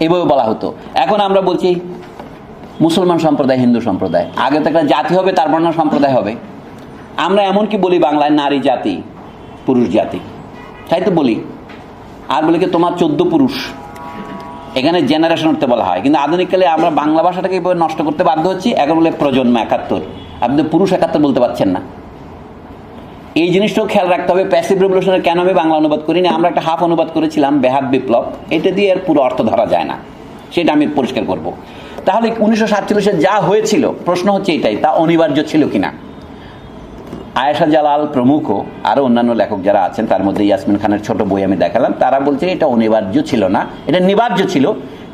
এইভাবে বলা হতো। এখন আমরা বলছি মুসলমান সম্প্রদায়, হিন্দু সম্প্রদায়, আগে তো একটা জাতি হবে, তারপর না সম্প্রদায় হবে। আমরা এমনকি বলি বাংলায় নারী জাতি, পুরুষ জাতি, তাই তো বলি। আর বলি কি তোমার 14 পুরুষ, এখানে জেনারেশন উঠতে বলা হয়। কিন্তু আধুনিককালে আমরা বাংলা ভাষাটাকে এইভাবে নষ্ট করতে বাধ্য হচ্ছি। এখন বলে প্রজন্ম 71, আপনি তো পুরুষ 71 বলতে পারছেন না। এই জিনিসটাও খেয়াল রাখতে হবে। প্যাসিভ রেভলিউশনের কেন আমি বাংলা অনুবাদ করিনি, আমরা একটা হাফ অনুবাদ করেছিলাম, বেহাত বিপ্লব, এটা দিয়ে এর পুরো অর্থ ধরা যায় না, সেটা আমি পরিষ্কার করব। তাহলে 1947 যা হয়েছিল, প্রশ্ন হচ্ছে এটাই, তা অনিবার্য ছিল কিনা। আয়েশা জালাল প্রমুখ আরও অন্যান্য লেখক যারা আছেন, তার মধ্যে ইয়াসমিন খানের ছোট বই আমি দেখালাম, তারা বলছে এটা অনিবার্য ছিল না, এটা নিবার্য ছিল।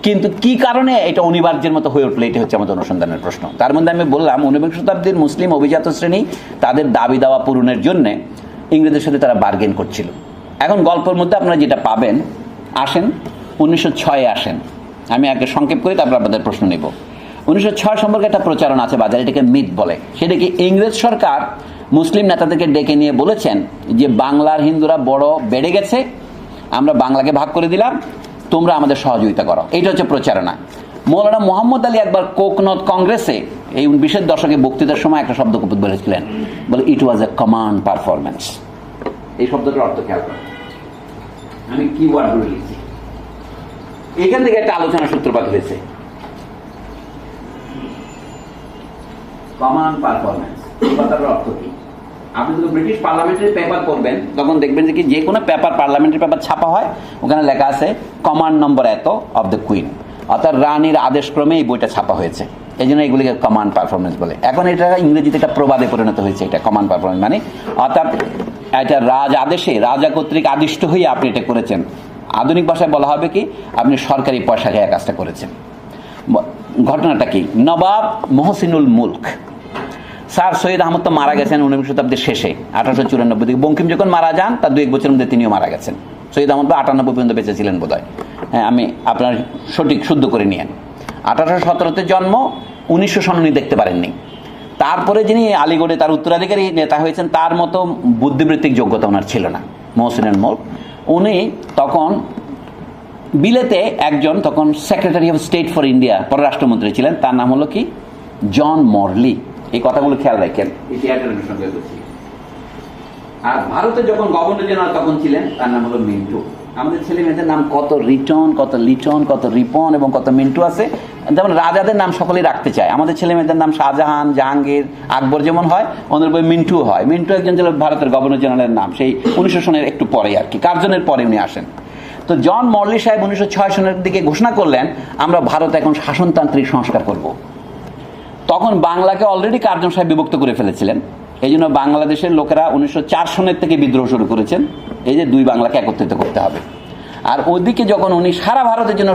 কিন্তু কি কারণে এটা অনিবার্যের মতো হয়ে উঠলো, এটা হচ্ছে আমাদের অনুসন্ধানের প্রশ্ন। তার মধ্যে আমি বললাম 19বিংশ শতাব্দীর মুসলিম অভিজাত শ্রেণী তাদের দাবি দাওয়া পূরণের জন্যে ইংরেজদের সাথে তারা বার্গেন করছিল। এখন গল্পের মধ্যে আপনারা যেটা পাবেন, আসেন 1906 আসেন, আমি আগে সংক্ষেপ করি, তারপর আপনাদের প্রশ্ন নেব। 1906 সম্পর্কে একটা প্রচারণা আছে বাজারে, এটাকে মিথ বলে। সেটা কি, ইংরেজ সরকার মুসলিম নেতাদেরকে ডেকে নিয়ে বলেছেন যে বাংলার হিন্দুরা বড় বেড়ে গেছে, আমরা বাংলাকে ভাগ করে দিলাম, তোমরা আমাদের সহযোগিতা করো। এইটা হচ্ছে প্রচারণা। মৌলানা মোহাম্মদ আলী একবার কোকনদ কংগ্রেসে এই 20-এর দশকে বক্তৃতার সময় একটা শব্দ বলেছিলেন, বলে ইট ওয়াজ এ কমান্ড পারফরমেন্স। এই শব্দটার অর্থ খেয়াল করো, আমি কি ওয়ার্ড বলে লিখছি, এখান থেকে একটা আলোচনার সূত্রপাত হয়েছে। কমান্ড পারফরমেন্স কথার অর্থ কি? আপনি যখন ব্রিটিশ পার্লামেন্টের পেপার পড়বেন তখন দেখবেন যে কি, যে কোনো পেপার, পার্লামেন্টের পেপার ছাপা হয়, ওখানে লেখা আছে কমান্ড নম্বর এত অফ দ্য কুইন, অর্থাৎ রানীর আদেশক্রমে এই বইটা ছাপা হয়েছে, এই জন্য এগুলিকে কমান্ড পারফরমেন্স বলে। এখন এটা ইংরেজিতে একটা প্রবাদে পরিণত হয়েছে, এটা কমান্ড পারফরমেন্স মানে, অর্থাৎ এটা রাজ আদেশে, রাজা কর্তৃক আদিষ্ট হয়ে আপনি এটা করেছেন। আধুনিক ভাষায় বলা হবে কি, আপনি সরকারি পয়সা খেয়ে কাজটা করেছেন। ঘটনাটা কি, নবাব মহসিনুল মুলক স্যার সৈয়দ আহমদ তো মারা গেছেন 19বিংশ শতাব্দীর শেষে, 1894 থেকে। বঙ্কিম যখন মারা যান তার 2-1 বছরের মধ্যে তিনিও মারা গেছেন। সৈয়দ আহমদ 98 পর্যন্ত বেঁচে ছিলেন বোধ হয়, হ্যাঁ, আমি আপনার সঠিক শুদ্ধ করে নিয়েন। 1817-তে জন্ম, 1900 সন উনি দেখতে পারেননি। তারপরে যিনি আলিগড়ে তার উত্তরাধিকারী নেতা হয়েছেন, তার মতো বুদ্ধিবৃত্তিক যোগ্যতা ওনার ছিল না, মহসিনুল মুলক। উনি তখন বিলেতে একজন, তখন secretary of state for India, পররাষ্ট্রমন্ত্রী ছিলেন, তার নাম হলো কি, জন মরলি। এই কথাগুলো খেয়াল রাখেন, আর ভারতে যখন গভর্নর জেনারেল তখন ছিলেন, তার নাম হলো মিন্টু। আমাদের ছেলে মেয়েদের নাম কত রিটন, কত লিটন, কত রিপন এবং কত মিন্টু আছে। যেমন রাজাদের নাম সকলেই রাখতে চায়, আমাদের ছেলে মেয়েদের নাম শাহজাহান, জাহাঙ্গীর, আকবর যেমন হয়, ওদের বই মিন্টু হয়। মিন্টু একজন ছিল ভারতের গভর্নর জেনারেলের নাম, সেই 1900 সনের একটু পরে আর কি, কার্জনের পরে উনি আসেন। তো জন মরলি সাহেব 1906 সনের দিকে ঘোষণা করলেন, আমরা ভারতে এখন শাসনতান্ত্রিক সংস্কার করব। তখন বাংলাকে অলরেডি কার্জন সাহেব বিভক্ত করে ফেলেছিলেন, এই জন্য বাংলাদেশের লোকেরা 1904 সনের থেকে বিদ্রোহ শুরু করেছেন, এই যে 2 বাংলাকে একত্রিত করতে হবে। আর ওদিকে যখন উনি সারা ভারতের জন্য,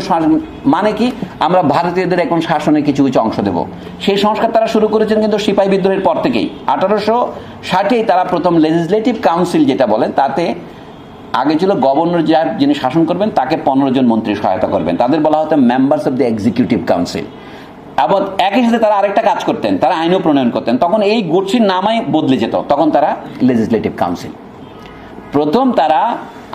মানে কি, আমরা ভারতীয়দের এখন শাসনের কিছু কিছু অংশ দেব, সেই সংস্কার তারা শুরু করেছেন কিন্তু সিপাহী বিদ্রোহের পর থেকেই। 1860-এই তারা প্রথম লেজিসলেটিভ কাউন্সিল যেটা বলেন, তাতে আগে ছিল গভর্নর যিনি শাসন করবেন তাকে 15 জন মন্ত্রী সহায়তা করবেন, তাদের বলা হতো members of the executive council. এবং একই সাথে তারা আরেকটা কাজ করতেন, তারা আইনও প্রণয়ন করতেন। তখন এই গোষ্ঠীর নামই বদলে যেত, তখন তারা লেজিসলেটিভ কাউন্সিল। প্রথম তারা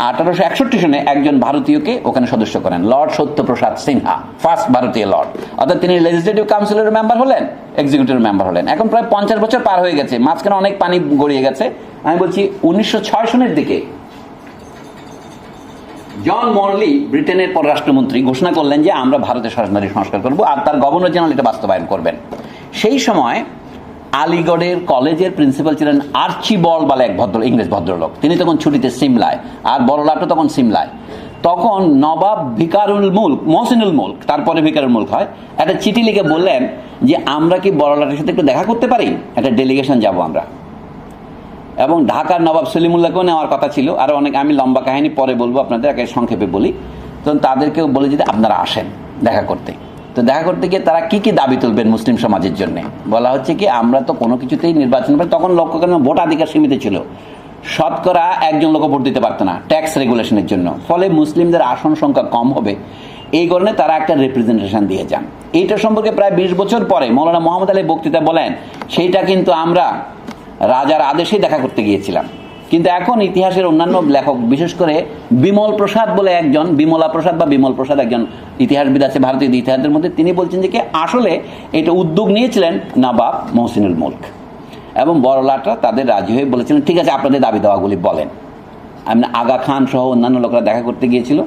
1861 সনে একজন ভারতীয়কে ওখানে সদস্য করেন, লর্ড সত্যপ্রসাদ সিনহা, ফার্স্ট ভারতীয় লর্ড, অর্থাৎ তিনি লেজিসলেটিভ কাউন্সিলের মেম্বার হলেন, এক্সিকিউটিভ মেম্বার হলেন। এখন প্রায় 50 বছর পার হয়ে গেছে, মাঝখানে অনেক পানি গড়িয়ে গেছে। আমি বলছি 1906 সনের দিকে জন মরলি, ব্রিটেনের পররাষ্ট্রমন্ত্রী, ঘোষণা করলেন যে আমরা ভারতের শাসনতান্ত্রিক সংস্কার করব, আর তার গভর্নর জেনারেল এটা বাস্তবায়ন করবেন। সেই সময় আলিগড়ের কলেজের প্রিন্সিপাল ছিলেন আর্চিবল্ড বলে এক ইংরেজ ভদ্রলোক, তিনি তখন ছুটিতে সিমলায়, আর বড়লাটও তখন সিমলায়। তখন নবাব ভিকারুল মুলক, মহসিনুল মুলক, তারপরে ভিকারুল মুলক হয়, একটা চিঠি লিখে বললেন যে আমরা কি বড়লাটের সাথে একটু দেখা করতে পারি, একটা ডেলিগেশন যাব আমরা। এবং ঢাকার নবাব সলিমুল্লাহকেও নেওয়ার কথা ছিল, আর অনেক, আমি লম্বা কাহিনী পরে বলবো আপনাদের, আগে সংক্ষেপে বলি। তখন তাদেরকেও বলে যে আপনারা আসেন দেখা করতে। তো দেখা করতে গিয়ে তারা কি কি দাবি তুলবেন মুসলিম সমাজের জন্য, বলা হচ্ছে কি, আমরা তো কোনো কিছুতেই নির্বাচন, তখন লক্ষ্য করেন ভোটাধিকার সীমিত ছিল, শতকরা একজন লোক ভোট দিতে পারতো না ট্যাক্স রেগুলেশনের জন্য, ফলে মুসলিমদের আসন সংখ্যা কম হবে, এই কারণে তারা একটা রিপ্রেজেন্টেশন দিয়ে যান। এইটা সম্পর্কে প্রায় 20 বছর পরে মৌলানা মোহাম্মদ আলী বক্তৃতা বলেন, সেইটা কিন্তু আমরা রাজার আদেশেই দেখা করতে গিয়েছিলাম, কিন্তু এখন ইতিহাসের অন্যান্য লেখক, বিশেষ করে বিমল প্রসাদ বলে একজন, বিমলা প্রসাদ বা বিমল প্রসাদ একজন ইতিহাসবিদ আছে ভারতীয় ইতিহাসের মধ্যে, তিনি বলছেন যে আসলে এটা উদ্যোগ নিয়েছিলেন নবাব মহসিনুল মুলক, এবং বড়লাটরা তাদের রাজি হয়ে বলেছিলেন ঠিক আছে আপনাদের দাবি দাওয়াগুলি বলেন। আমি আগা খান সহ অন্যান্য লোকরা দেখা করতে গিয়েছিল।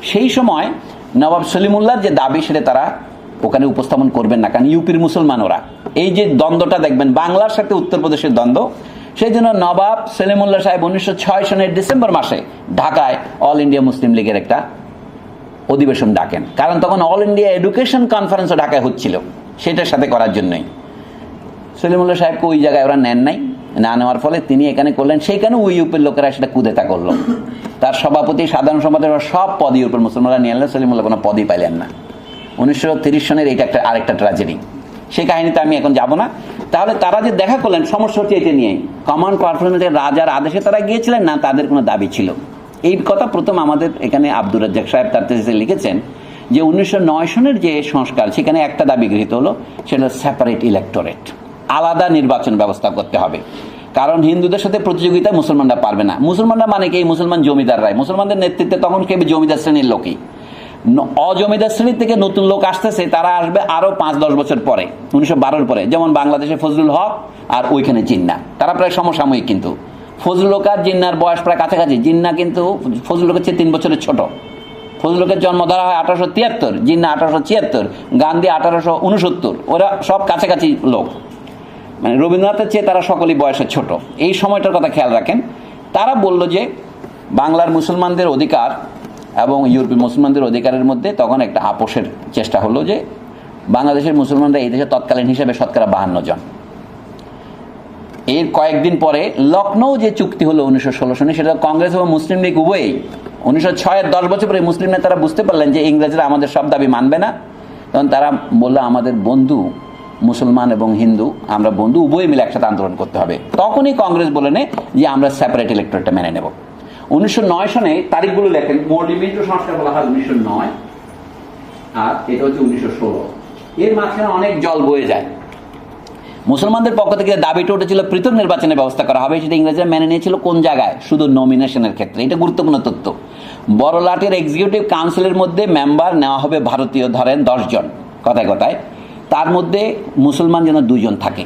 সেই সময় নবাব সলিমুল্লাহর যে দাবি সেটা তারা ওখানে উপস্থাপন করবেন না, কারণ ইউপির মুসলমান ওরা। এই যে দ্বন্দ্বটা দেখবেন বাংলার সাথে উত্তরপ্রদেশের দ্বন্দ্ব, সেই জন্য নবাব সলিমুল্লাহ সাহেব 1906 সনের ডিসেম্বর মাসে ঢাকায় অল ইন্ডিয়া মুসলিম লীগের একটা অধিবেশন ডাকেন, কারণ তখন অল ইন্ডিয়া এডুকেশন কনফারেন্সও ঢাকায় হচ্ছিল, সেটার সাথে করার জন্যই। সলিমুল্লাহ সাহেবকে ওই জায়গায় ওরা নেন নাই, না নেওয়ার ফলে তিনি এখানে করলেন, সেইখানে ওই ইউপির লোকেরা সেটা কুদেতা করলো। তার সভাপতি, সাধারণ সম্পাদক সব পদ ইউপির মুসলমানরা নিয়ে আনলেন, সলিমুল্লাহ কোনো পদই পাইলেন না। 1930 সনের এইটা আরেকটা ট্র্যাজেডি, সেই কাহিনীতে আমি এখন যাব না। তাহলে তারা যে দেখা করলেন, সমস্যা হচ্ছে এটা নিয়ে, কমান্ড পারফরমেন্সের রাজার আদেশে তারা গিয়েছিলেন না, তাদের কোনো দাবি ছিল। এই কথা প্রথম আমাদের এখানে আব্দুর রাজ্জাক সাহেব তার থেসিসে লিখেছেন যে 1909 সনের যে সংস্কার, সেখানে একটা দাবি গৃহীত হলো, সেটা সেপারেট ইলেক্টোরেট, আলাদা নির্বাচন ব্যবস্থা করতে হবে, কারণ হিন্দুদের সাথে প্রতিযোগিতায় মুসলমানরা পারবে না। মুসলমানরা মানে কি? মুসলমান জমিদাররাই, মুসলমানদের নেতৃত্বে তখন কেবল জমিদার শ্রেণীর লোকই। অজমিদার শ্রেণীর থেকে নতুন লোক আসতেছে, তারা আসবে আরো 5-10 বছর পরে, 1912 পরে, যেমন বাংলাদেশে ফজলুল হক আর ওইখানে জিন্না, তারা প্রায় সমসাময়িক। কিন্তু ফজলুল হক আর জিন্নার বয়স প্রায় কাছাকাছি, জিন্না কিন্তু ফজলুল হকের চেয়ে 3 বছরের ছোট। ফজলুল হকের জন্ম ধরা হয় 1873, জিন্না 1876, গান্ধী 1869, ওরা সব কাছাকাছি লোক, মানে রবীন্দ্রনাথের চেয়ে তারা সকলেই বয়সে ছোট। এই সময়টার কথা খেয়াল রাখেন। তারা বলল যে বাংলার মুসলমানদের অধিকার এবং ইউরোপীয় মুসলমানদের অধিকারের মধ্যে তখন একটা আপোষের চেষ্টা হলো, যে বাংলাদেশের মুসলমানরা এই দেশে তৎকালীন হিসাবে শতকরা 52 জন। এর কয়েকদিন পরে লখনৌ যে চুক্তি হলো 1916 সনে, সেটা কংগ্রেস এবং মুসলিম লীগ উভয়ই 1906-এর 10 বছর পরে মুসলিম নেতারা বুঝতে পারলেন যে ইংরেজরা আমাদের সব দাবি মানবে না, তখন তারা বললো আমাদের বন্ধু মুসলমান এবং হিন্দু, আমরা বন্ধু, উভয় মিলে একসাথে আন্দোলন করতে হবে। তখনই কংগ্রেস বলে নেয় যে আমরা সেপারেট ইলেক্টোরেটটা মেনে নেব। 1909 সনে তারিখগুলো লেখেন, মৌলিক সংস্কার বলা হয় 1909, আর এটা হচ্ছে 1916। এর মাঝখানে অনেক জল বয়ে যায়। মুসলমানদের পক্ষ থেকে দাবিটা উঠেছিল পৃথক নির্বাচনের ব্যবস্থা করা হবে, সেটা ইংরেজরা মেনে নিয়েছিল কোন জায়গায়? শুধু নমিনেশনের ক্ষেত্রে। এটা গুরুত্বপূর্ণ তথ্য। বড়লাটের এক্সিকিউটিভ কাউন্সিলের মধ্যে মেম্বার নেওয়া হবে ভারতীয়, ধরেন 10 জন কথায় কথায়, তার মধ্যে মুসলমান যেন 2 জন থাকে,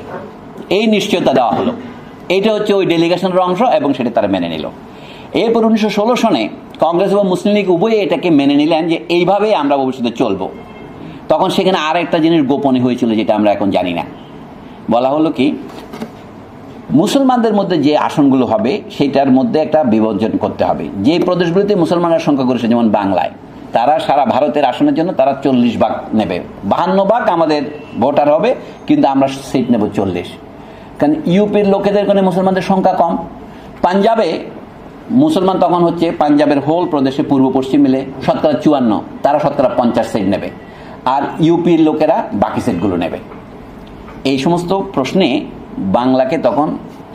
এই নিশ্চয়তা দেওয়া হলো। এইটা হচ্ছে ওই ডেলিগেশনের অংশ, এবং সেটা তারা মেনে নিল। এরপর 1916 সনে কংগ্রেস এবং মুসলিম লীগ উভয়ে এটাকে মেনে নিলেন যে এইভাবেই আমরা ভবিষ্যতে চলবো। তখন সেখানে আর একটা জিনিস গোপনে হয়েছিল, যেটা আমরা এখন জানি না। বলা হলো কি, মুসলমানদের মধ্যে যে আসনগুলো হবে সেটার মধ্যে একটা বিভাজন করতে হবে। যে প্রদেশগুলিতে মুসলমানের সংখ্যা করেছে, যেমন বাংলায়, তারা সারা ভারতের আসনের জন্য তারা 40 ভাগ নেবে, 52 ভাগ আমাদের ভোটার হবে, কিন্তু আমরা সিট নেব 40। কারণ ইউপির লোকেদের ওখানে মুসলমানদের সংখ্যা কম। পাঞ্জাবে মুসলমান তখন হচ্ছে, পাঞ্জাবের হোল প্রদেশে পূর্ব পশ্চিম মিলে শতকরা 54, তারা শতকরা 50 সিট নেবে, আর ইউপির লোকেরা বাকি সিটগুলো নেবে। এই সমস্ত প্রশ্নে বাংলাকে তখন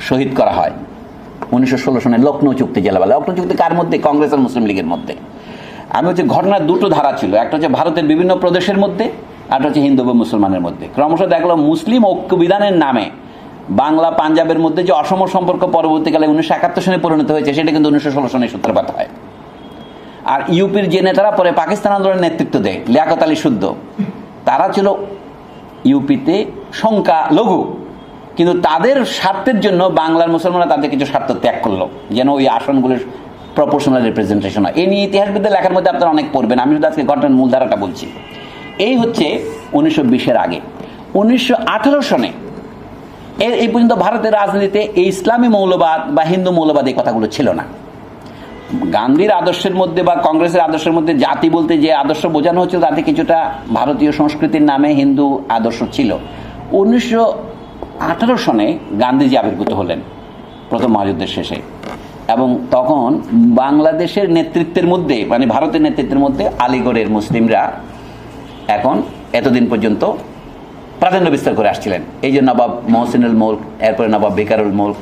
শহীদ করা হয় 1916 সনে লখনৌ চুক্তি জেলা বলা। লখনৌ চুক্তি কার মধ্যে? কংগ্রেস আর মুসলিম লীগের মধ্যে। আমি হচ্ছে ঘটনার 2টো ধারা ছিল, একটা হচ্ছে ভারতের বিভিন্ন প্রদেশের মধ্যে, আর হচ্ছে হিন্দু বা মুসলমানের মধ্যে। ক্রমশ দেখলো মুসলিম ঐক্য বিধানের নামে বাংলা পাঞ্জাবের মধ্যে যে অসম সম্পর্ক পরবর্তীকালে 1971 সনে পরিণত হয়েছে, সেটা কিন্তু 1916 সনে সূত্রপাত হয়। আর ইউপির যে নেতারা পরে পাকিস্তান আন্দোলনের নেতৃত্ব দেয়, লিয়াকত আলী শুদ্ধ, তারা ছিল ইউপিতে সংখ্যা লঘু, কিন্তু তাদের স্বার্থের জন্য বাংলার মুসলমানরা তাদের কিছু স্বার্থ ত্যাগ করলো, যেন ওই আসনগুলোর প্রপোর্শনাল রিপ্রেজেন্টেশন হয়। এই নিয়ে ইতিহাসবিদদের লেখার মধ্যে আপনারা অনেক পড়বেন, আমি শুধু আজকে ঘটনার মূল ধারাটা বলছি। এই হচ্ছে 1920-এর আগে। 1918 সনে এই পর্যন্ত ভারতের রাজনীতিতে এই ইসলামী মৌলবাদ বা হিন্দু মৌলবাদ এই কথাগুলো ছিল না। গান্ধীর আদর্শের মধ্যে বা কংগ্রেসের আদর্শের মধ্যে জাতি বলতে যে আদর্শ বোঝানো হচ্ছিল, তাতে কিছুটা ভারতীয় সংস্কৃতির নামে হিন্দু আদর্শ ছিল। 1918 সনে গান্ধীজি আবির্ভূত হলেন প্রথম মহাযুদ্ধের শেষে, এবং তখন বাংলাদেশের নেতৃত্বের মধ্যে, মানে ভারতের নেতৃত্বের মধ্যে আলিগড়ের মুসলিমরা এখন এতদিন পর্যন্ত প্রাধান্য বিস্তার করে আসছিলেন। এই যে নবাব মহসিনুল মুলক, এরপরে নবাব বিকারুল মুলক,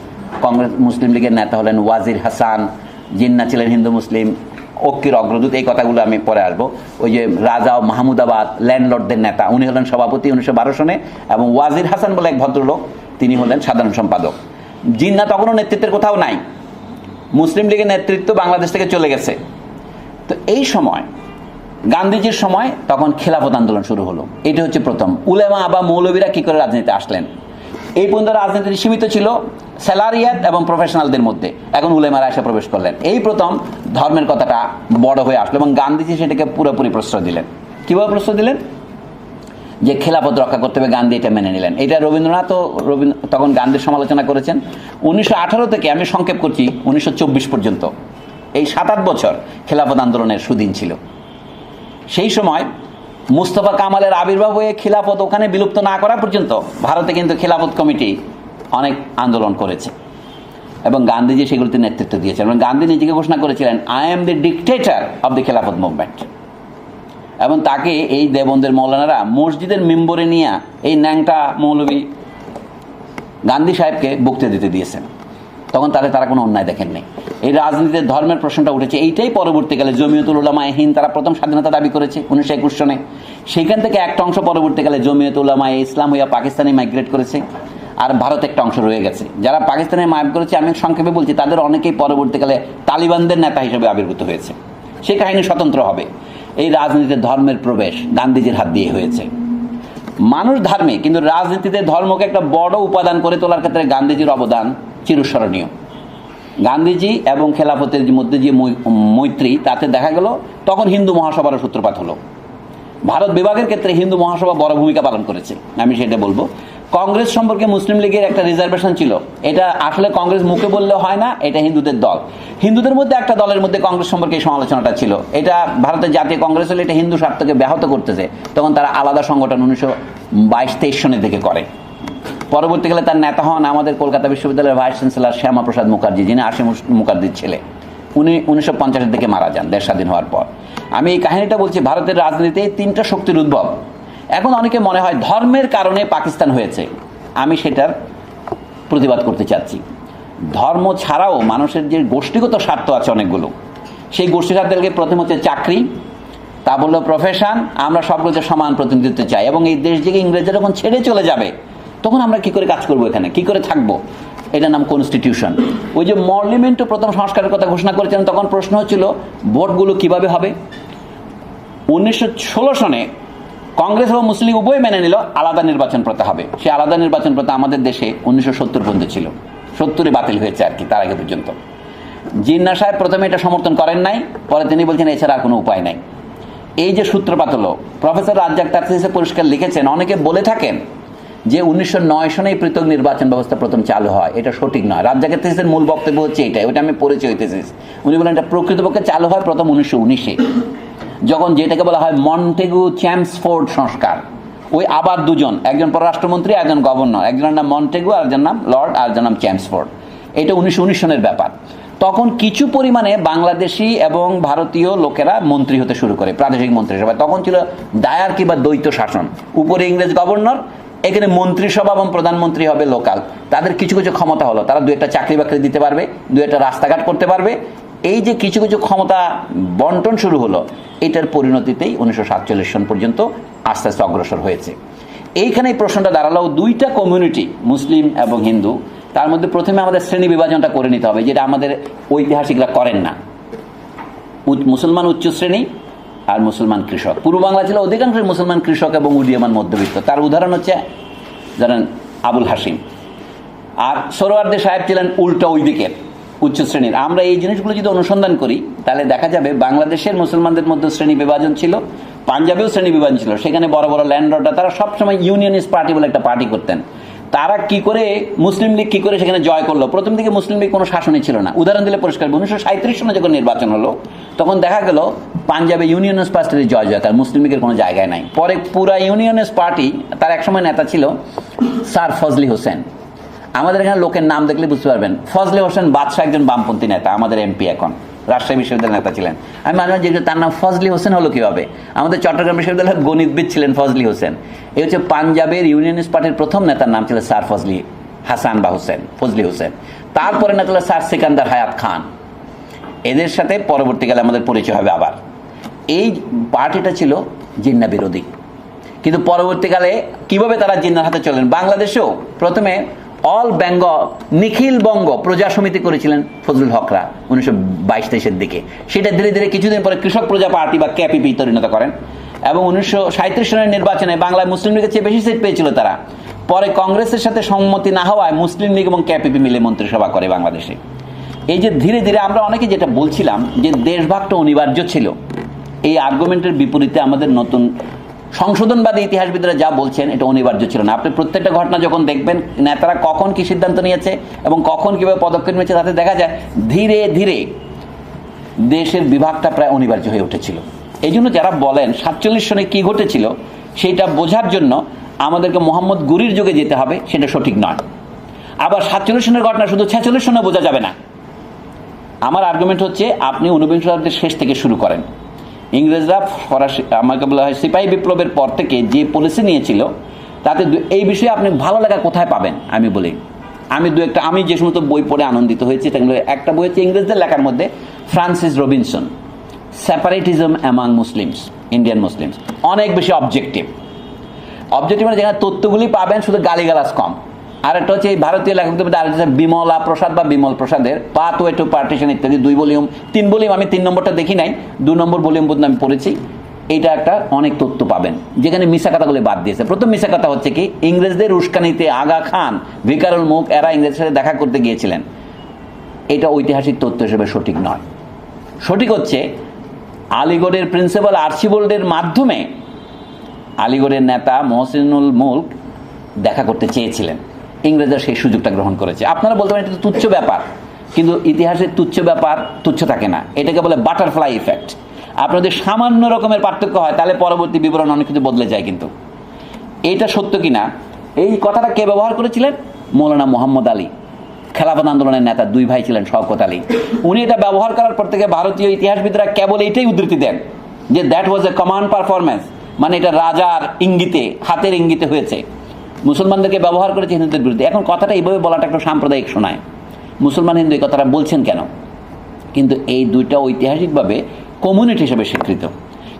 কংগ্রেস মুসলিম লীগের নেতা হলেন ওয়াজির হাসান, জিন্না ছিলেন হিন্দু মুসলিম ঐক্যের অগ্রদূত। এই কথাগুলো আমি পরে আসবো। ওই যে রাজা মাহমুদাবাদ ল্যান্ডলর্ডদের নেতা, উনি হলেন সভাপতি 1912 সনে, এবং ওয়াজির হাসান বলে এক ভদ্রলোক, তিনি হলেন সাধারণ সম্পাদক। জিন্না তখনও নেতৃত্বের কোথাও নাই, মুসলিম লীগের নেতৃত্ব বাংলাদেশ থেকে চলে গেছে। তো এই সময় গান্ধীজির সময় তখন খেলাফত আন্দোলন শুরু হলো। এটা হচ্ছে প্রথম। উলেমা বা মৌলবীরা কি করে রাজনীতিতে আসলেন? এই পর্যন্ত রাজনীতি সীমিত ছিল স্যালারিয়াত এবং প্রফেশনালদের মধ্যে, এখন উলেমারা এসে প্রবেশ করলেন। এই প্রথম ধর্মের কথাটা বড় হয়ে আসলো এবং গান্ধীজি সেটাকে পুরোপুরি প্রশ্রয় দিলেন। কিভাবে প্রশ্রয় দিলেন? যে খেলাফত রক্ষা করতে হবে, গান্ধী এটা মেনে নিলেন। এটা রবীন্দ্রনাথও তখন গান্ধীর সমালোচনা করেছেন। 1918 থেকে, আমি সংক্ষেপ করছি, 1924 পর্যন্ত এই 7-8 বছর খেলাফত আন্দোলনের সুদিন ছিল। সেই সময় মুস্তফা কামালের আবির্ভাব হয়ে খিলাফত ওখানে বিলুপ্ত না করা পর্যন্ত ভারতে কিন্তু খিলাফত কমিটি অনেক আন্দোলন করেছে এবং গান্ধীজি সেগুলিতে নেতৃত্ব দিয়েছেন। এবং গান্ধী নিজেকে ঘোষণা করেছিলেন, I am the dictator of the খিলাফত মুভমেন্ট। এবং তাকে এই দেবন্দের মৌলানারা মসজিদের মেম্বরে নিয়ে এই ন্যাংটা মৌলভী গান্ধী সাহেবকে বক্তৃতা দিতে দিয়েছেন। তখন তারা কোনো অন্যায় দেখেননি। এই রাজনীতির ধর্মের প্রশ্নটা উঠেছে। এইটাই পরবর্তীকালে জমিয়তুল উলামায়ে হিন্দ তারা প্রথম স্বাধীনতা দাবি করেছে 1921 সনে। সেখান থেকে একটা অংশ পরবর্তীকালে জমিয়তুল উলামায়ে ইসলাম হইয়া পাকিস্তানে মাইগ্রেট করেছে, আর ভারত একটা অংশ রয়ে গেছে। যারা পাকিস্তানে মাইগ্রেট করেছে, আমি সংক্ষেপে বলছি, তাদের অনেকেই পরবর্তীকালে তালিবানদের নেতা হিসেবে আবির্ভূত হয়েছে। সে কাহিনী স্বতন্ত্র হবে। এই রাজনীতিতে ধর্মের প্রবেশ গান্ধীজির হাত দিয়ে হয়েছে। মানুষ ধর্মে, কিন্তু রাজনীতিতে ধর্মকে একটা বড় উপাদান করে তোলার ক্ষেত্রে গান্ধীজির অবদান চিরস্মরণীয়। গান্ধীজি এবং খেলাফতের মধ্যে যে মৈত্রী, তাতে দেখা গেল তখন হিন্দু মহাসভার সূত্রপাত হলো। ভারত বিভাগের ক্ষেত্রে হিন্দু মহাসভা বড় ভূমিকা পালন করেছে, আমি সেটা বলবো। কংগ্রেস সম্পর্কে মুসলিম লীগের একটা রিজার্ভেশন ছিল। এটা আসলে কংগ্রেস মুখে বললে হয় না, এটা হিন্দুদের দল। হিন্দুদের মধ্যে একটা দলের মধ্যে কংগ্রেস সম্পর্কে এই সমালোচনাটা ছিল। এটা ভারতের জাতীয় কংগ্রেস হলে এটা হিন্দু স্বার্থকে ব্যাহত করতেছে, তখন তারা আলাদা সংগঠন 1922-23 সনের দিকে করে। পরবর্তীকালে তার নেতা হন আমাদের কলকাতা বিশ্ববিদ্যালয়ের ভাইস চ্যান্সেলর শ্যামাপ্রসাদ মুখার্জি, যিনি আসিম মুখার্জির ছেলে। উনি 1950-এর দিকে মারা যান, দেশ স্বাধীন হওয়ার পর। আমি এই কাহিনীটা বলছি, ভারতের রাজনীতিতে 3টা শক্তির উদ্ভব। এখন অনেকে মনে হয় ধর্মের কারণে পাকিস্তান হয়েছে, আমি সেটার প্রতিবাদ করতে চাচ্ছি। ধর্ম ছাড়াও মানুষের যে গোষ্ঠীগত স্বার্থ আছে অনেকগুলো, সেই গোষ্ঠী স্বার্থকে প্রথম হচ্ছে চাকরি, তা বললো প্রফেশন। আমরা সবগুলোতে সমান প্রতিনিধিত্ব চাই এবং এই দেশ থেকে ইংরেজরা যখন ছেড়ে চলে যাবে, তখন আমরা কি করে কাজ করবো, এখানে কি করে থাকবো, এটার নাম কনস্টিটিউশন। ওই যে মর্লিমেন্টও প্রথম সংস্কারের কথা ঘোষণা করেছিলেন, তখন প্রশ্ন হচ্ছিল ভোটগুলো কিভাবে হবে। 1916 সনে কংগ্রেস এবং মুসলিম উভয় মেনে নিল আলাদা নির্বাচন প্রথা হবে। সে আলাদা নির্বাচন প্রথা আমাদের দেশে 1970 পর্যন্ত ছিল, 70-এ বাতিল হয়েছে আর কি, তার আগে পর্যন্ত। জিন্নাহ সাহেব প্রথমে এটা সমর্থন করেন নাই, পরে তিনি বলছেন এছাড়া আর কোনো উপায় নাই। এই যে সূত্রপাত হলো, প্রফেসর রাজ্জাক তার থিসিসে পরিষ্কার লিখেছেন, অনেকে বলে থাকেন যে 1909 সনে পৃথক নির্বাচন ব্যবস্থা প্রথম চালু হয়, এটা সঠিক নয়। রাজ্জাকের থিসিসের মূল বক্তব্য হচ্ছে এটাই, ওটা আমি পড়েছি ওই থিসিস। উনি বলেন এটা প্রকৃতপক্ষে চালু হয় প্রথম 1919-এ, যখন যেটাকে বলা হয় মন্টেগু চ্যামসফোর্ড সংস্কার। ওই আবার দুজন, একজন পররাষ্ট্রমন্ত্রী, একজন গভর্নর, একজনের নাম মন্টেগু আর একজন নাম লর্ড আর একজন নাম চ্যামসফোর্ড। এটা 1919 সনের ব্যাপার। তখন কিছু পরিমাণে বাংলাদেশি এবং ভারতীয় লোকেরা মন্ত্রী হতে শুরু করে, প্রাদেশিক মন্ত্রিসভা। তখন ছিল ডায়ার্কি বা দ্বৈত শাসন, উপরে ইংরেজ গভর্নর, এখানে মন্ত্রিসভা এবং প্রধানমন্ত্রী হবে লোকাল। তাদের কিছু কিছু ক্ষমতা হলো, তারা 2-একটা চাকরি বাকরি দিতে পারবে, 2-একটা রাস্তাঘাট করতে পারবে। এই যে কিছু কিছু ক্ষমতা বন্টন শুরু হলো, এটার পরিণতিতেই 1947 সন পর্যন্ত আস্তে আস্তে অগ্রসর হয়েছে। এইখানে এই প্রশ্নটা দাঁড়ালো, 2টা কমিউনিটি, মুসলিম এবং হিন্দু, তার মধ্যে প্রথমে আমাদের শ্রেণী বিভাজনটা করে নিতে হবে, যেটা আমাদের ঐতিহাসিকরা করেন না। মুসলমান উচ্চ শ্রেণী আর মুসলমান কৃষক। পূর্ব বাংলা ছিল অধিকাংশ মুসলমান কৃষক এবং উদীয়মান মধ্যবিত্ত। তার উদাহরণ হচ্ছে জানেন আবুল হাসিম। আর সোহরাওয়ার্দী সাহেব ছিলেন উল্টা ওই দিকের উচ্চ শ্রেণীর। আমরা এই জিনিসগুলো যদি অনুসন্ধান করি, তাহলে দেখা যাবে বাংলাদেশের মুসলমানদের মধ্যে শ্রেণী বিভাজন ছিল, পাঞ্জাবেও শ্রেণী বিভাজন ছিল। সেখানে বড় বড় ল্যান্ডলর্ডরা তারা সবসময় ইউনিয়নিস্ট পার্টি বলে একটা পার্টি করতেন। তারা কি করে, মুসলিম লীগ কি করে সেখানে জয় করলো? প্রথম দিকে মুসলিম লীগ কোনো শাসনই ছিল না। উদাহরণ দিলে পরিষ্কার, 1937 সনে যখন নির্বাচন হলো, তখন দেখা গেল পাঞ্জাবে ইউনিয়নিস্ট পার্টির জয়কার, মুসলিম লীগের কোনো জায়গায় নাই। পরে পুরা ইউনিয়নিস্ট পার্টি, তার একসময় নেতা ছিল স্যার ফজলি হোসেন। আমাদের এখানে লোকের নাম দেখলে বুঝতে পারবেন, ফজলি হোসেন বাদশাহ একজন বামপন্থী নেতা, আমাদের এমপি, এখন রাজশাহী বিশ্ববিদ্যালয়ের নেতা ছিলেন। আমি মাঝে মাঝে জিজ্ঞেস, তার নাম ফজলি হোসেন হলো কীভাবে? আমাদের চট্টগ্রাম বিশ্ববিদ্যালয়ের গণিতবিদ ছিলেন ফজলি হোসেন। এই হচ্ছে পাঞ্জাবের ইউনিয়নিস্ট পার্টির প্রথম নেতার নাম ছিল স্যার ফজলি হাসান বা হোসেন, ফজলি হোসেন। তারপরে নেতা ছিল স্যার সিকান্দার হায়াত খান। এদের সাথে পরবর্তীকালে আমাদের পরিচয় হবে আবার। এই পার্টিটা ছিল জিন্না বিরোধী, কিন্তু পরবর্তীকালে কিভাবে তারা জিন্নার হাতে চলেন। বাংলাদেশেও প্রথমে অল বেঙ্গল নিখিল বঙ্গ প্রজা সমিতি করেছিলেন ফজলুল হকরা 1922-23 দিকে। সেটা ধীরে ধীরে কিছুদিন পরে কৃষক প্রজা পার্টি বা কেপিপি পরিণত করেন এবং 1937 সনের নির্বাচনে বাংলায় মুসলিম লীগের চেয়ে বেশি সিট পেয়েছিল তারা। পরে কংগ্রেসের সাথে সম্মতি না হওয়ায় মুসলিম লীগ এবং কেপিপি মিলে মন্ত্রিসভা করে বাংলাদেশে। এই যে ধীরে ধীরে আমরা অনেকে যেটা বলছিলাম যে দেশভাগটা অনিবার্য ছিল, এই আর্গুমেন্টের বিপরীতে আমাদের নতুন সংশোধনবাদী ইতিহাসবিদরা যা বলছেন এটা অনিবার্য ছিল না। আপনি প্রত্যেকটা ঘটনা যখন দেখবেন নেতারা কখন কি সিদ্ধান্ত নিয়েছে এবং কখন কিভাবে পদক্ষেপ নিয়েছে, তাতে দেখা যায় ধীরে ধীরে দেশের বিভাগটা প্রায় অনিবার্য হয়ে উঠেছিল। এই জন্য যারা বলেন 47 সনে কি ঘটেছিল সেটা বোঝার জন্য আমাদেরকে মোহাম্মদ গুরির যুগে যেতে হবে, সেটা সঠিক নয়। আবার 47 সনের ঘটনা শুধু 46 সনে বোঝা যাবে না। আমার আর্গুমেন্ট হচ্ছে আপনি 19বিংশ শতাব্দীর শেষ থেকে শুরু করেন। ইংরেজরা ফরাসি আমাকে বলা হয় সিপাহী বিপ্লবের পর থেকে যে পলিসি নিয়েছিল তাতে এই বিষয়ে আপনি ভালো লাগা কোথায় পাবেন আমি বলি। আমি যে সমস্ত বই পড়ে আনন্দিত হয়েছি সেগুলো একটা বই হচ্ছে ইংরেজদের লেখার মধ্যে Francis Robinson, separatism among Muslims, Indian Muslims. অনেক বেশি অবজেক্টিভ মানে যেখানে তথ্যগুলি পাবেন শুধু গালিগালাজ কম। আর একটা হচ্ছে এই ভারতীয় লেখকদের মধ্যে আরেকটা বিমলা প্রসাদ বা বিমল প্রসাদের পাথওয়ে টু পার্টিশন ইত্যাদি 2 ভলিউম 3 ভলিউম, আমি 3 নম্বরটা দেখি নাই, 2 নম্বর ভলিউম পর্যন্ত আমি পড়েছি। এইটা একটা অনেক তথ্য পাবেন যেখানে মিশা কথাগুলি বাদ দিয়েছে। প্রথম মিশা কথা হচ্ছে কি, ইংরেজদের উস্কানিতে আগা খান, ভিকারুল মুখ এরা ইংরেজের সাথে দেখা করতে গিয়েছিলেন। এটা ঐতিহাসিক তথ্য হিসেবে সঠিক নয়। সঠিক হচ্ছে আলিগড়ের প্রিন্সিপাল আর্চিবোল্ডের মাধ্যমে আলিগড়ের নেতা মহসিনুল মুলক দেখা করতে চেয়েছিলেন, ইংরেজরা সেই সুযোগটা গ্রহণ করেছে। আপনারা বলতে পারেন এটা তো তুচ্ছ ব্যাপার, কিন্তু ইতিহাসের তুচ্ছ ব্যাপার তুচ্ছ থাকে না, এটাকে বলে বাটারফ্লাই ইফেক্ট। আপনাদের সামান্য রকমের পার্থক্য হয় তাহলে পরবর্তী বিবরণ অনেক কিছু বদলে যায়। কিন্তু এইটা সত্য কিনা, এই কথাটা কে ব্যবহার করেছিলেন? মৌলানা মোহাম্মদ আলী, খেলাফত আন্দোলনের নেতা, 2 ভাই ছিলেন শওকত আলী। উনি এটা ব্যবহার করার পর থেকে ভারতীয় ইতিহাসবিদরা কেবল এইটাই উদ্ধৃতি দেন যে that was A command performance, মানে এটা রাজার ইঙ্গিতে, হাতের ইঙ্গিতে হয়েছে, মুসলমানদেরকে ব্যবহার করেছে হিন্দুদের বিরুদ্ধে। এখন কথাটা এইভাবে বলাটা একটু সাম্প্রদায়িক শোনায়, মুসলমান হিন্দু এই কথাটা বলছেন কেন? কিন্তু এই দুইটা ঐতিহাসিকভাবে কমিউনিটি হিসেবে স্বীকৃত,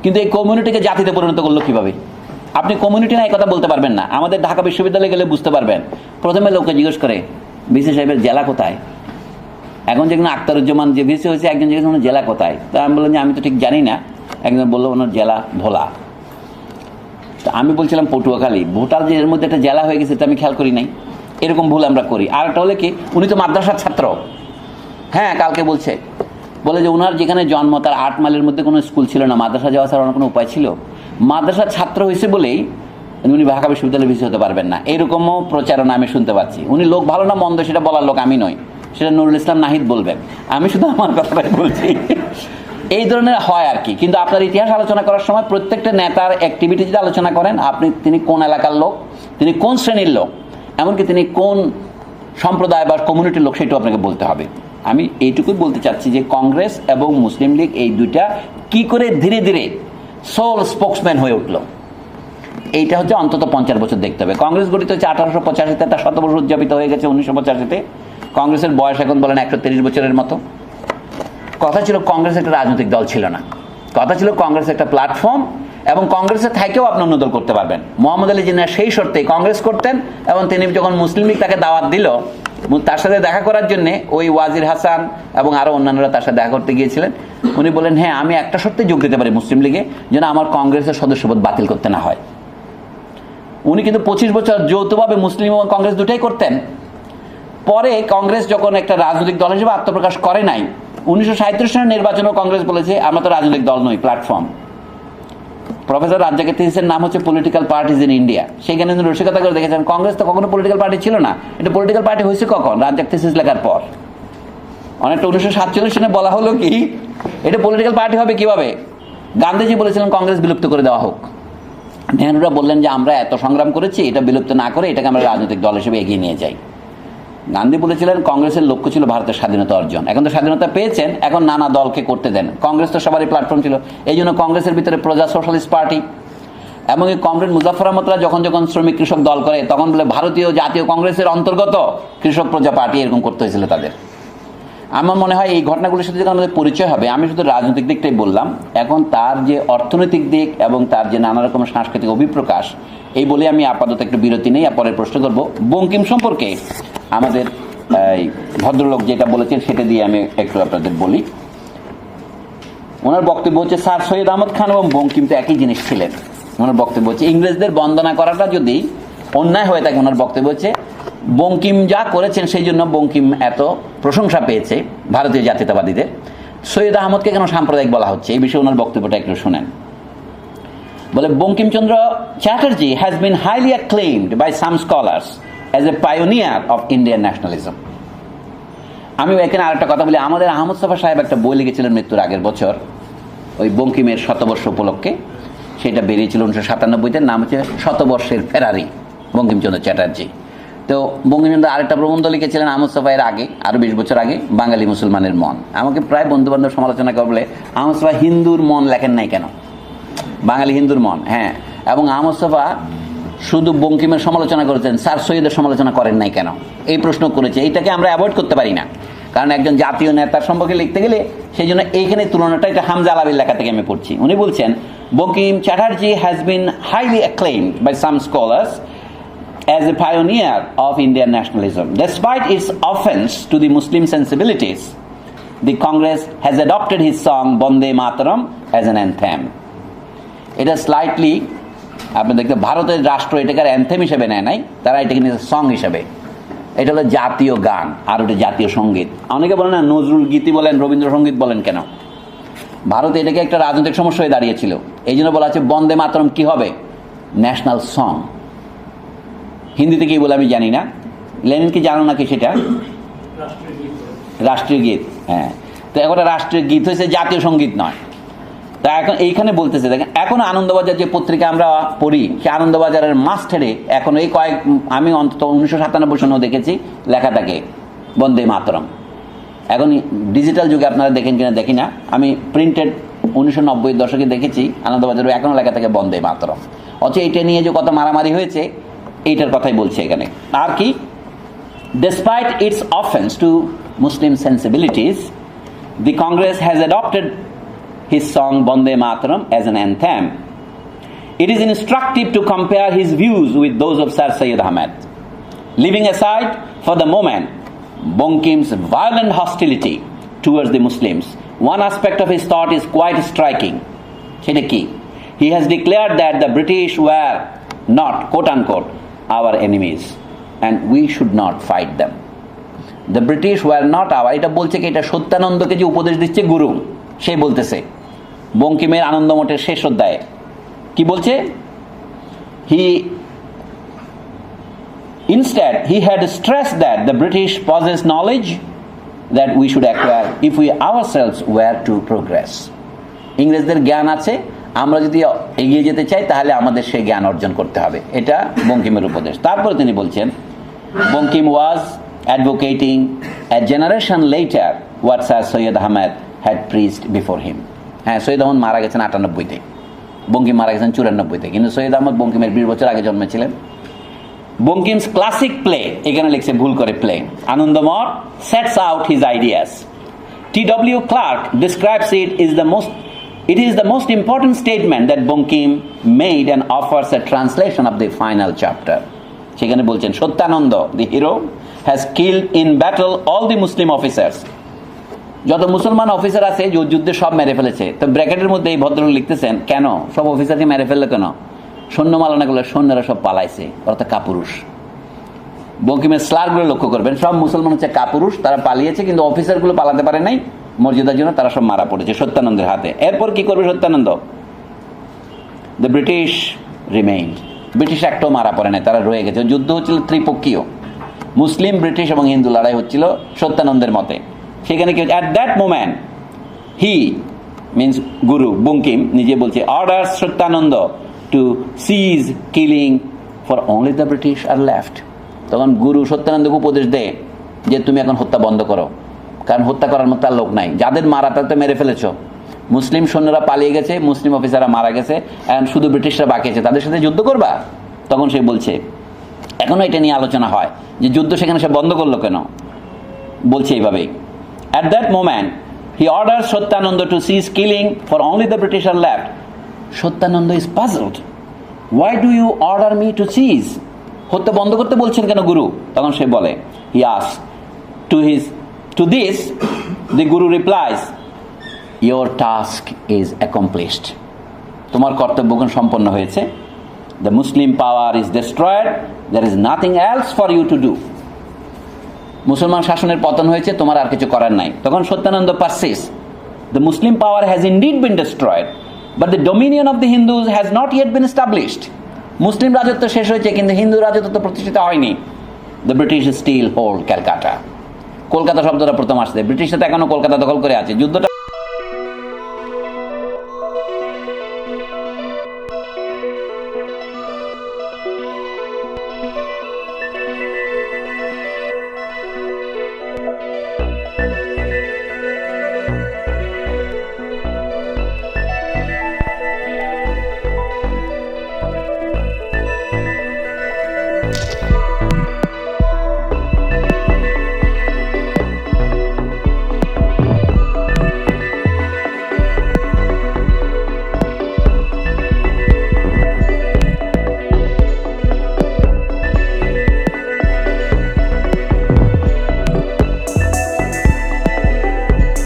কিন্তু এই কমিউনিটিকে জাতিতে পরিণত করলো কিভাবে? আপনি কমিউনিটি না এই কথা বলতে পারবেন না। আমাদের ঢাকা বিশ্ববিদ্যালয়ে গেলে বুঝতে পারবেন, প্রথমে লোককে জিজ্ঞেস করে ভিসি সাহেবের জেলা কোথায়। এখন যেখানে আখতারুজ্জামান যে ভিসি হয়েছে, একজন জিজ্ঞেস করলেন জেলা কোথায়, তা আমি বললাম যে আমি তো ঠিক জানি না। একজন বললো ওনার জেলা ভোলা। তো আমি বলছিলাম পটুয়াখালী, ভোটাল যে এর মধ্যে একটা জেলা হয়ে গেছে তা আমি খেয়াল করি নাই। এরকম ভুল আমরা করি। আর একটা হলে কি, উনি তো মাদ্রাসার ছাত্র। হ্যাঁ, কালকে বলে যে ওনার যেখানে জন্ম তার 8 মাইলের মধ্যে কোনো স্কুল ছিল না, মাদ্রাসা যাওয়া ছাড়া কোনো উপায় ছিল? মাদ্রাসার ছাত্র হয়েছে বলেই উনি ঢাকা বিশ্ববিদ্যালয়ে ভিসি হতে পারবেন না, এরকমও প্রচারণা আমি শুনতে পাচ্ছি। উনি লোক ভালো না মন্দ সেটা বলার লোক আমি নই, সেটা নুরুল ইসলাম নাহিদ বলবেন, আমি শুধু আমার কথাটাই বলছি। এই ধরনের হয় আর কি। কিন্তু আপনার ইতিহাস আলোচনা করার সময় প্রত্যেকটা নেতার অ্যাক্টিভিটি যদি আলোচনা করেন, আপনি তিনি কোন এলাকার লোক, তিনি কোন শ্রেণীর লোক, এমনকি তিনি কোন সম্প্রদায় বা কমিউনিটির লোক, সেটাও আপনাকে বলতে হবে। আমি এইটুকুই বলতে চাচ্ছি যে কংগ্রেস এবং মুসলিম লীগ এই দুইটা কি করে ধীরে ধীরে সোল স্পোক্সম্যান হয়ে উঠলো, এইটা হচ্ছে অন্তত 50 বছর দেখতে হবে। কংগ্রেস গঠিত হচ্ছে 1885-তে, তার 100 বছর উদযাপিত হয়ে গেছে 1985-তে। কংগ্রেসের বয়স এখন বলেন 130 বছরের মতো। কথা ছিল কংগ্রেস একটা রাজনৈতিক দল ছিল না, কথা ছিল কংগ্রেস একটা প্ল্যাটফর্ম, এবং কংগ্রেসের থেকেও আপনি অন্য দল করতে পারবেন। মোহাম্মদ আলী জিন্নাহ সেই শর্তে কংগ্রেস করতেন, এবং তিনি যখন মুসলিম লীগ তাকে দাওয়াত দিল তার সাথে দেখা করার জন্য, ওই ওয়াজির হাসান এবং আরও অন্যান্যরা তার সাথে দেখা করতে গিয়েছিলেন, উনি বলেন হ্যাঁ আমি একটা শর্তে যোগ দিতে পারি মুসলিম লীগে, যেন আমার কংগ্রেসের সদস্যপদ বাতিল করতে না হয়। উনি কিন্তু 25 বছর যৌথভাবে মুসলিম এবং কংগ্রেস দুটাই করতেন। পরে কংগ্রেস যখন একটা রাজনৈতিক দল হিসেবে আত্মপ্রকাশ করে নাই, 1937 সালের নির্বাচনেও কংগ্রেস বলেছে আমরা তো রাজনৈতিক দল নই, প্ল্যাটফর্ম। প্রফেসর রাজ্জাকের থিসিসের নাম হচ্ছে পলিটিক্যাল পার্টিজ ইন ইন্ডিয়া। সেখানে রসিকতা করে দেখেছেন কংগ্রেস তো কখনো পলিটিক্যাল পার্টি ছিল না। এটা পলিটিক্যাল পার্টি হয়েছে কখন? রাজ্জাক থিসিস লেখার পর। অনেকটা 1947 সালে বলা হলো কি এটা পলিটিক্যাল পার্টি হবে কিভাবে? গান্ধীজি বলেছিলেন কংগ্রেস বিলুপ্ত করে দেওয়া হোক। নেহরুরা বললেন যে আমরা এত সংগ্রাম করেছি, এটা বিলুপ্ত না করে এটাকে আমরা রাজনৈতিক দল হিসেবে এগিয়ে নিয়ে যাই। গান্ধী বলেছিলেন কংগ্রেসের লক্ষ্য ছিল ভারতের স্বাধীনতা অর্জন। এখন তো স্বাধীনতা পেয়েছেন, এখন নানা দলকে করতে দেন। কংগ্রেস তো সবারই প্ল্যাটফর্ম ছিল, এই জন্য কংগ্রেসের ভিতরে প্রজা সোশ্যালিস্ট পার্টি এবং এই কমরেড মুজাফফর আহমদরা যখন যখন শ্রমিক কৃষক দল করে, তখন বলে ভারতীয় জাতীয় কংগ্রেসের অন্তর্গত কৃষক প্রজা পার্টি, এরকম করতে হয়েছিল তাদের। আমার মনে হয় এই ঘটনাগুলোর সাথে যখন আমাদের পরিচয় হবে, আমি শুধু রাজনৈতিক দিকটাই বললাম, এখন তার যে অর্থনৈতিক দিক এবং তার যে নানা রকমের সাংস্কৃতিক অভিপ্রকাশ, এই বলে আমি আপাতত একটু বিরতি নেই, পরের প্রশ্ন করব বঙ্কিম সম্পর্কে আমাদের ভদ্রলোক যেটা বলেছেন সেটা দিয়ে আমি একটু আপনাদের বলি। ওনার বক্তব্য হচ্ছে স্যার সৈয়দ আহমদ খান এবং বঙ্কিম তো একই জিনিস ছিলেন। ওনার বক্তব্য হচ্ছে ইংরেজদের বন্দনা করাটা যদি অন্যায় হয়ে থাকে, ওনার বক্তব্য হচ্ছে বঙ্কিম যা করেছেন সেই জন্য বঙ্কিম এত প্রশংসা পেয়েছে ভারতীয় জাতীয়তাবাদীদের, সৈয়দ আহমদকে কেন সাম্প্রদায়িক বলা হচ্ছে, এই বিষয়ে ওনার বক্তব্যটা একটু শুনেন। বলে Bankimchandra Chatterjee has been highly acclaimed by some scholars as a pioneer of Indian nationalism. আমি এখানে আরেকটা কথা বলি, আমাদের আহমদ সাফা সাহেব একটা বই লিখেছিলেন মৃত্যুর আগের বছর ওই বঙ্কিমের শতবর্ষ উপলক্ষে, সেটা বেরিয়েছিল 1997-তে, নাম হচ্ছে শতবর্ষের ফেরারি বঙ্কিমচন্দ্র চ্যাটার্জি। তো বঙ্কিমচন্দ্র আরেকটা প্রবন্ধ লিখেছিলেন আহমদ সাফা এর আগে, আরও 20 বছর আগে, বাঙালি মুসলমানের মন। আমাকে প্রায় বন্ধু বান্ধব সমালোচনা করে বলে আহমদ সাফা হিন্দুর মন লেখেন নাই কেন, বাঙালি হিন্দুর মন। হ্যাঁ, এবং আহমদ সাফা শুধু বঙ্কিমের সমালোচনা করেছেন, স্যার সৈয়দের সমালোচনা করেন নাই কেন, এই প্রশ্ন করেছে। এইটাকে আমরা অ্যাভয়েড করতে পারি না, কারণ একজন জাতীয় নেতার সম্পর্কে লিখতে গেলে সেই জন্য এইখানে তুলনাটা এটা হামজা আলাবির লেখা থেকে আমি পড়ছি। উনি বলছেন Bankim Chatterjee has been highly acclaimed by some scholars as a pioneer of Indian nationalism. Despite its offense to the Muslim sensibilities, the Congress has adopted his song Bande Mataram as an anthem. এটা slightly আপনি দেখতে ভারতের রাষ্ট্র এটাকে anthem হিসেবে নেয় নাই, তারা এটাকে নিয়ে সং হিসেবে, এটা হলো জাতীয় গান আর ওটা জাতীয় সঙ্গীত। অনেকে বলেন না নজরুল গীতি বলেন, রবীন্দ্রসঙ্গীত বলেন, কেন? ভারতে এটাকে একটা রাজনৈতিক সমস্যা হয়ে দাঁড়িয়েছিল, এই জন্য বলা আছে বন্দে মাতরম কি হবে, ন্যাশনাল সং। হিন্দিতে কি বলে আমি জানি না, লেনিন কি জানো নাকি সেটা রাষ্ট্রীয় গীত। হ্যাঁ, তো এখন রাষ্ট্রীয় গীত হয়েছে, জাতীয় সঙ্গীত নয়। তা এখন এইখানে বলতেছে দেখেন, এখন আনন্দবাজার যে পত্রিকা আমরা পড়ি, সে আনন্দবাজারের মাস্টারে এখন এই আমি অন্তত 1997 সনেও দেখেছি লেখা থাকে বন্দে মাতরম। এখন ডিজিটাল যুগে আপনারা দেখেন কিনা দেখি না, আমি প্রিন্টেড 1990 দশকে দেখেছি আনন্দবাজারে এখনও লেখা থাকে বন্দে মাতরম। অথচ এইটা নিয়ে যে কত মারামারি হয়েছে এইটার কথাই বলছে এখানে। আর কি, despite its offense to Muslim sensibilities, the Congress has adopted his song Bande Mataram as an anthem. It is instructive to compare his views with those of Sir Syed Ahmed. Leaving aside for the moment Bonkim's violent hostility towards the Muslims, one aspect of his thought is quite striking. সেটা কি? He has declared that the British were not, quote unquote, our enemies and we should not fight them. The British were not our, এটা বলছে কি, এটা সত্যানন্দকে যে উপদেশ দিচ্ছে গুরু, সে বলতেছে বঙ্কিমের আনন্দমঠের শেষ অধ্যায়ে কি বলছে, instead he had stressed that the British possess knowledge that we should acquire if we ourselves were to progress. ইংরেজদের জ্ঞান আছে, আমরা যদি এগিয়ে যেতে চাই তাহলে আমাদের সেই জ্ঞান অর্জন করতে হবে, এটা বঙ্কিমের উপদেশ। তারপরে তিনি বলছেন Bankim was advocating a generation later what Sir Syed Ahmed had preached before him. হ্যাঁ, সৈয়দ আহমদ মারা গেছেন 98-তে, বঙ্কিম মারা গেছেন 94-তে, কিন্তু সৈয়দ আহমদ বঙ্কিমের 20 বছর আগে জন্মেছিলেন। বঙ্কিমস ক্লাসিক প্লে, এখানে লিখছে ভুল করে play, Anandamath sets out his ideas. T.W. Clark describes it is the most important statement that Bonkim made and offers a translation of the final chapter. সেখানে বলছেন Satyananda, the hero, has killed in battle all the Muslim officers. যত মুসলমান officer আছে যুদ্ধে সব মেরে ফেলেছে। তো ব্র্যাকেটের মধ্যে এই ভদ্রলোক লিখতেছেন কেন সব অফিসারকে মেরে ফেললো, কেন সৈন্যমালনাগুলো, সৈন্যরা সব পালাইছে, অর্থাৎ কাপুরুষ। বঙ্কিমের স্লারগুলো লক্ষ্য করবেন, সব মুসলমান হচ্ছে কাপুরুষ, তারা পালিয়েছে, কিন্তু অফিসারগুলো পালাতে পারে নাই মর্যাদার জন্য, তারা সব মারা পড়েছে সত্যানন্দের হাতে। এরপর কি করবে Satyananda? The British remained, British একটাও মারা পড়ে নাই, তারা রয়ে গেছে। যুদ্ধ হচ্ছিল ত্রিপক্ষীয়, মুসলিম, ব্রিটিশ এবং হিন্দু লড়াই হচ্ছিল সত্যানন্দের মতে। সেখানে কি, at that moment he means guru Bankim নিজে বলছে orders Satyananda to cease killing for only the British are left. তখন গুরু সত্যানন্দকে উপদেশ দেয় যে তুমি এখন হত্যা বন্ধ করো, কারণ হত্যা করার মতো আর লোক নাই, যাদের মারা তাদের তো মেরে ফেলেছ, মুসলিম সৈন্যরা পালিয়ে গেছে, মুসলিম অফিসাররা মারা গেছে, এখন শুধু ব্রিটিশরা বাকি আছে, তাদের সাথে যুদ্ধ করবা? তখন সে বলছে, এখনও এটা নিয়ে আলোচনা হয় যে যুদ্ধ সেখানে সে বন্ধ করলো কেন, বলছে এইভাবেই At that moment, he orders Satyananda to cease killing, for only the British are left. Satyananda is puzzled. Why do you order me to cease? হত্যা বন্ধ করতে বলছেন কেন গুরু? তখন সে বলে, he asks, to this, the Guru replies, your task is accomplished. তোমার কর্তব্যগুণ সম্পন্ন হয়েছে. The Muslim power is destroyed. There is nothing else for you to do. মুসলমান শাসনের পতন হয়েছে, তোমার আর কিছু করার নাই. তখন Satyananda persists, the Muslim power has indeed been destroyed, but the dominion of the Hindus has not yet been established. মুসলিম রাজত্ব শেষ হয়েছে, কিন্তু হিন্দু রাজত্ব তো প্রতিষ্ঠিত হয়নি. The British still hold Calcutta. Kolkata শব্দটা প্রথম আসছে, ব্রিটিশরা তো এখনো কলকাতা দখল করে আছে. যুদ্ধটা